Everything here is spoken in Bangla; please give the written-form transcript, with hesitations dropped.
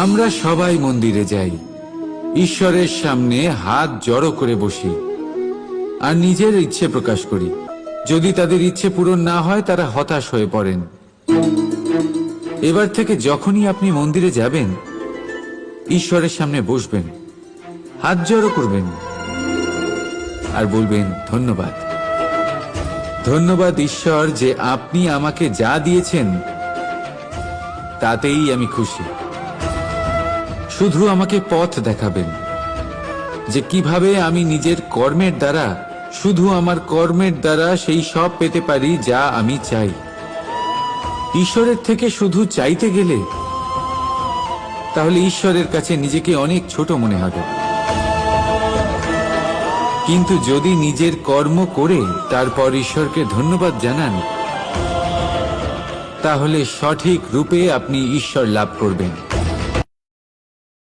আমরা সবাই মন্দিরে যাই, ঈশ্বরের সামনে হাত জড়ো করে বসি আর নিজের ইচ্ছে প্রকাশ করি। যদি তাদের ইচ্ছে পূরণ না হয় তারা হতাশ হয়ে পড়েন। এবার থেকে যখনই আপনি মন্দিরে যাবেন, ঈশ্বরের সামনে বসবেন, হাত জড়ো করবেন আর বলবেন, ধন্যবাদ, ধন্যবাদ ঈশ্বর যে আপনি আমাকে যা দিয়েছেন তাতেই আমি খুশি। শুধু আমাকে পথ দেখাবেন যে কিভাবে আমি নিজের কর্মের দ্বারা, শুধু আমার কর্মের দ্বারা সেই সব পেতে পারি যা আমি চাই। ঈশ্বরের থেকে শুধু চাইতে গেলে তাহলে ঈশ্বরের কাছে নিজেকে অনেক ছোট মনে হবে। কিন্তু যদি নিজের কর্ম করে তারপর ঈশ্বরকে ধন্যবাদ জানান, তাহলে সঠিক রূপে আপনি ঈশ্বর লাভ করবেন।